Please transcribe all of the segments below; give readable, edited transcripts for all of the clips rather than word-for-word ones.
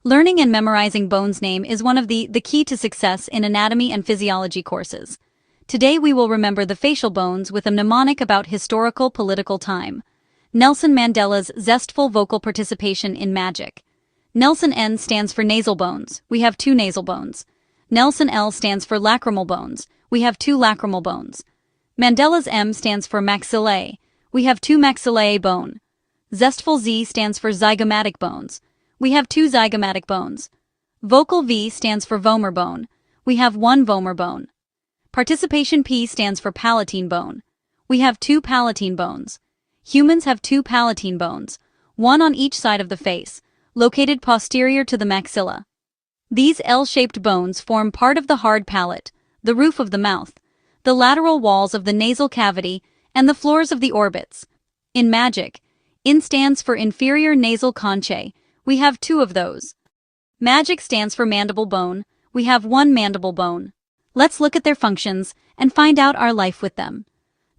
Learning and memorizing bones name is one of the key to success in anatomy and physiology courses. Today we will remember the facial bones with a mnemonic about historical political time. Nelson Mandela's zestful vocal participation in magic. Nelson N stands for nasal bones. We have 2 nasal bones. Nelson L stands for lacrimal bones. We have 2 lacrimal bones. Mandela's M stands for maxillae. We have 2 maxillae bone. Zestful Z stands for zygomatic bones. We have 2 zygomatic bones. Vocal V stands for vomer bone. We have 1 vomer bone. Participation P stands for palatine bone. We have 2 palatine bones. Humans have 2 palatine bones, 1 on each side of the face, located posterior to the maxilla. These L-shaped bones form part of the hard palate, the roof of the mouth, the lateral walls of the nasal cavity, and the floors of the orbits. In magic, IN stands for inferior nasal conchae. We have 2 of those. Magic stands for mandible bone. We have 1 mandible bone. Let's look at their functions and find out our life with them.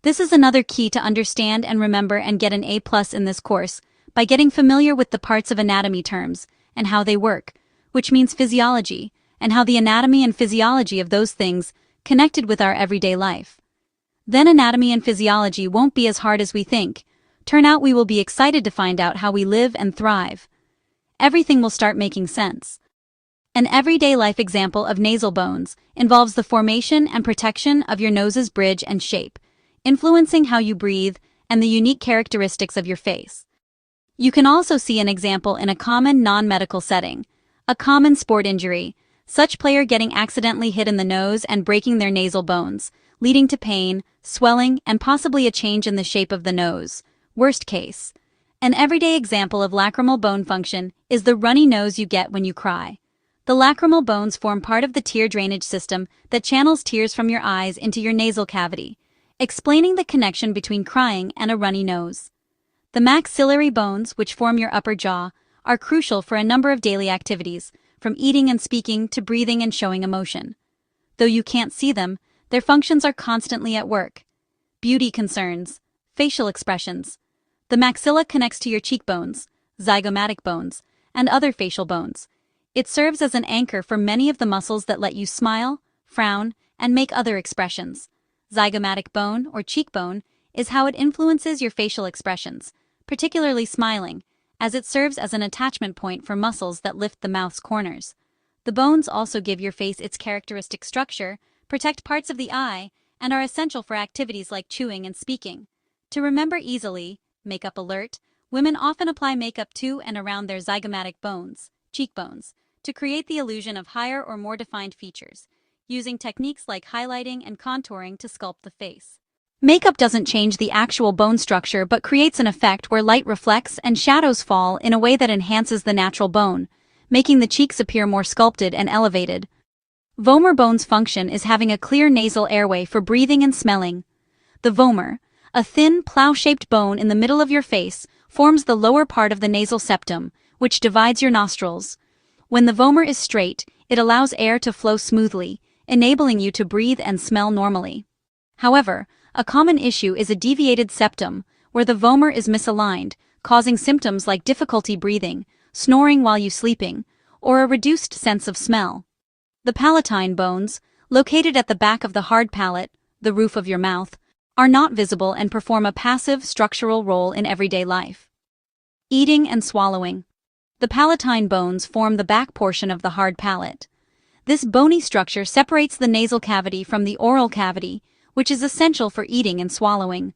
This is another key to understand and remember and get an A+ in this course by getting familiar with the parts of anatomy terms and how they work, which means physiology, and how the anatomy and physiology of those things connected with our everyday life. Then anatomy and physiology won't be as hard as we think. Turn out we will be excited to find out how we live and thrive. Everything will start making sense. An everyday life example of nasal bones involves the formation and protection of your nose's bridge and shape, influencing how you breathe and the unique characteristics of your face. You can also see an example in a common non-medical setting, a common sport injury, such player getting accidentally hit in the nose and breaking their nasal bones, leading to pain, swelling, and possibly a change in the shape of the nose. Worst case. An everyday example of lacrimal bone function is the runny nose you get when you cry. The lacrimal bones form part of the tear drainage system that channels tears from your eyes into your nasal cavity, explaining the connection between crying and a runny nose. The maxillary bones, which form your upper jaw, are crucial for a number of daily activities, from eating and speaking to breathing and showing emotion. Though you can't see them, their functions are constantly at work. Beauty concerns, facial expressions. The maxilla connects to your cheekbones, zygomatic bones, and other facial bones. It serves as an anchor for many of the muscles that let you smile, frown, and make other expressions. Zygomatic bone, or cheekbone, is how it influences your facial expressions, particularly smiling, as it serves as an attachment point for muscles that lift the mouth's corners. The bones also give your face its characteristic structure, protect parts of the eye, and are essential for activities like chewing and speaking. To remember easily, makeup alert, women often apply makeup to and around their zygomatic bones, cheekbones, to create the illusion of higher or more defined features, using techniques like highlighting and contouring to sculpt the face. Makeup doesn't change the actual bone structure but creates an effect where light reflects and shadows fall in a way that enhances the natural bone, making the cheeks appear more sculpted and elevated. Vomer bone's function is having a clear nasal airway for breathing and smelling. The vomer, a thin, plow-shaped bone in the middle of your face, forms the lower part of the nasal septum, which divides your nostrils. When the vomer is straight, it allows air to flow smoothly, enabling you to breathe and smell normally. However, a common issue is a deviated septum, where the vomer is misaligned, causing symptoms like difficulty breathing, snoring while sleeping, or a reduced sense of smell. The palatine bones, located at the back of the hard palate, the roof of your mouth, are not visible and perform a passive structural role in everyday life. Eating and swallowing. The palatine bones form the back portion of the hard palate. This bony structure separates the nasal cavity from the oral cavity, which is essential for eating and swallowing.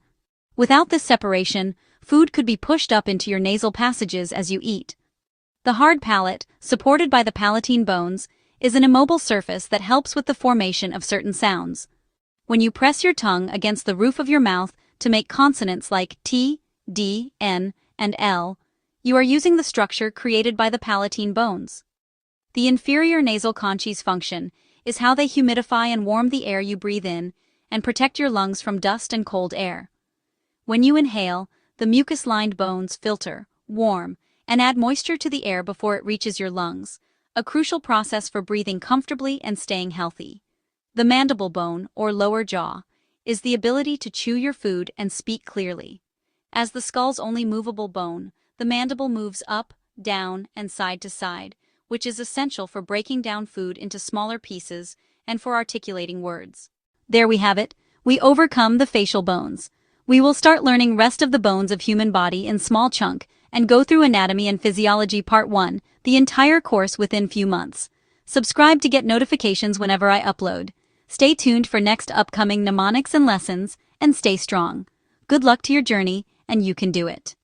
Without this separation, food could be pushed up into your nasal passages as you eat. The hard palate, supported by the palatine bones, is an immobile surface that helps with the formation of certain sounds. When you press your tongue against the roof of your mouth to make consonants like T, D, N, and L, you are using the structure created by the palatine bones. The inferior nasal conchae's function is how they humidify and warm the air you breathe in and protect your lungs from dust and cold air. When you inhale, the mucus-lined bones filter, warm, and add moisture to the air before it reaches your lungs, a crucial process for breathing comfortably and staying healthy. The mandible bone, or lower jaw, is the ability to chew your food and speak clearly. As the skull's only movable bone, the mandible moves up, down, and side to side, which is essential for breaking down food into smaller pieces and for articulating words. There we have it. We overcome the facial bones. We will start learning rest of the bones of human body in small chunk and go through Anatomy and Physiology Part 1, the entire course within few months. Subscribe to get notifications whenever I upload. Stay tuned for next upcoming mnemonics and lessons, and stay strong. Good luck to your journey, and you can do it.